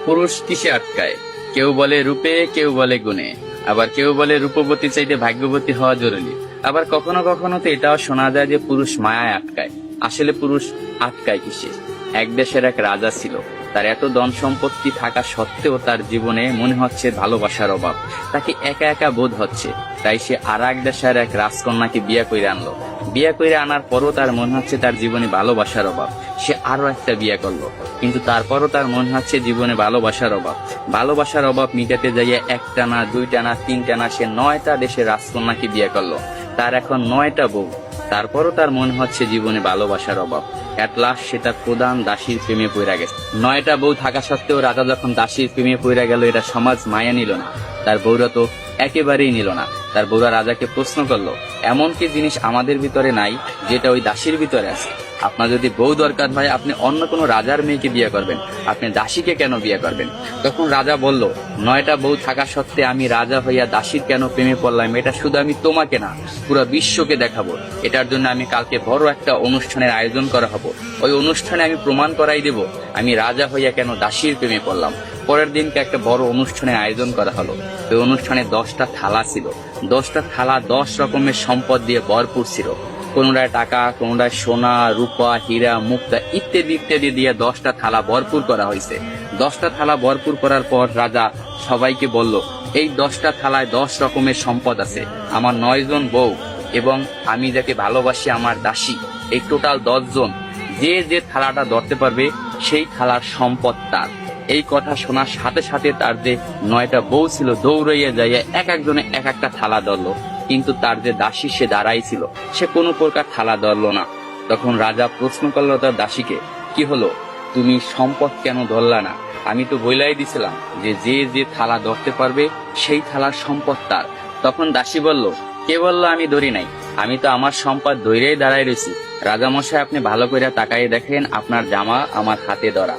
পুরুষ কিসে আটকায়? কেউ বলে রূপে, কেউ বলে গুণে, আবার কেউ বলে রূপবতী চাইতে ভাগ্যবতী হওয়া জরুরি। আবার কখনো কখনো তো এটাও শোনা যায় যে পুরুষ মায়ায় আটকায়। আসলে পুরুষ আটকায় কিসে? এক দেশের এক রাজা ছিল। তার এত ধন সম্পত্তি থাকা সত্ত্বেও তার জীবনে মনে হচ্ছে ভালোবাসার অভাব। তাকে একা একা বোধ হচ্ছে। তাই সে আর এক দেশের এক রাজকন্যাকে বিয়ে করে আনলো। বিয়ে করে আনার পরও তার মনে হচ্ছে তার জীবনে ভালোবাসার অভাব। সে আরো একটা বিয়ে করলো, কিন্তু তারপরও তার মনে হচ্ছে জীবনে ভালোবাসার অভাব। ভালোবাসার অভাব মিটাতে যাইয়া একটা না, দুইটা না, তিনটা না, সে 9টা দেশের রাজকন্যাকে বিয়ে করলো। তার এখন 9টা বউ। তারপরও তার মনে হচ্ছে জীবনে ভালোবাসার অভাব। এট লাস্ট সে তার প্রধান দাসীর প্রেমে পড়ে গেছে। 9টা বউ থাকা সত্ত্বেও রাজা যখন দাসীর প্রেমে পড়ে গেল, এটা সমাজ মায়া নিল না। তার বউরা তো একেবারেই নিল না। তার বউরা রাজাকে প্রশ্ন করলো, এমন কি জিনিস আমাদের ভিতরে নাই যেটা ওই দাসীর ভিতরে আছে? আপনার যদি বউ দরকার হয়, আপনি অন্য কোনো রাজার মেয়েকে বিয়ে করবেন, আপনি দাসীকে কেন বিয়ে করবেন? তখন রাজা বলল, 9টা বউ থাকা সত্ত্বে আমি রাজা হইয়া দাসীর কেন প্রেমে পড়লাম, এটা শুধু আমি তোমাকে না, পুরো বিশ্বকে দেখাবো। এটার জন্য আমি কালকে বড় একটা অনুষ্ঠানের আয়োজন করা হবো। ওই অনুষ্ঠানে আমি প্রমাণ করাই দেব আমি রাজা হইয়া কেন দাসীর প্রেমে পড়লাম। পরের দিনকে একটা বড় অনুষ্ঠানের আয়োজন করা হলো। ওই অনুষ্ঠানে 10টা থালা ছিল। 10টা থালা 10 রকমের সম্পদ দিয়ে ভরপুর ছিল। কোনটায় টাকা, কোনটায় সোনা, রূপা, হীরা, মুক্তা ইত্যাদি ইত্যাদি দিয়ে 10টা থালা ভরপুর করা হয়েছে। 10টা থালা ভরপুর করার পর রাজা সবাইকে বলল, এই 10টা থালায় 10 রকমের সম্পদ আছে। আমার 9 জন বউ এবং আমি যাকে ভালোবাসি আমার দাসী, এই টোটাল 10 জন। যে যে থালাটা ধরতে পারবে সেই থালার সম্পদ তার। এই কথা শোনার সাথে সাথে তার যে 9টা বউ ছিল দৌড়াইয়া যাইয়া এক একজনে এক একটা থালা ধরলো, কিন্তু তার যে দাসী সে দাঁড়াই ছিল, সে কোনো প্রকার থালা ধরলো না। তখন রাজা প্রশ্ন করলো তার দাসীকে, কি হলো, তুমি সম্পদ কেন ধরলা না? আমি তো বইলাই দিছিলাম যে যে যে থালা ধরতে পারবে সেই থালার সম্পদ তার। তখন দাসী বলল, কে বললো আমি ধরি নাই? আমি তো আমার সম্পদ ধৈরেই দাঁড়াই রয়েছি। রাজামশাই, আপনি ভালো করে তাকাই দেখেন, আপনার জামা আমার হাতে ধরা।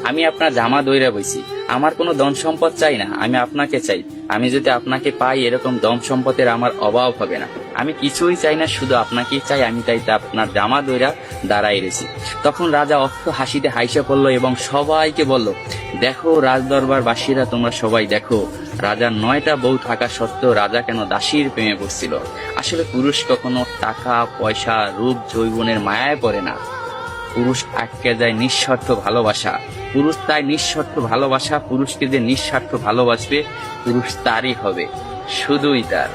আমি আপনার জামা দইরা বইছি। আমার কোনো ধন সম্পদ চাই না, আমি আপনাকে চাই। আমি যদি আপনাকে পাই, এরকম ধন সম্পদের আমার অভাব হবে না। আমি কিছুই চাই না, শুধু আপনাকেই চাই। আমি তাই আপনার জামা দইরা দাঁড়াই রয়েছি। তখন রাজা অস্ত হাসিতে হাইসা পড়লো এবং সবাইকে বলল, দেখো রাজদরবার বাসীরা, তোমরা সবাই দেখো, রাজার 9টা বউ থাকা সত্ত্বেও রাজা কেন দাসীর প্রেমে পড়ছিল। আসলে পুরুষ কখনো টাকা পয়সা, রূপ, যৌবনের মায়ায় পড়ে না। পুরুষ আটকে যায় নিঃস্বার্থ ভালোবাসা। পুরুষ তাই নিঃস্বার্থ ভালোবাসা। পুরুষকে যে নিঃস্বার্থ ভালোবাসবে, পুরুষ তারই হবে, শুধুই তার।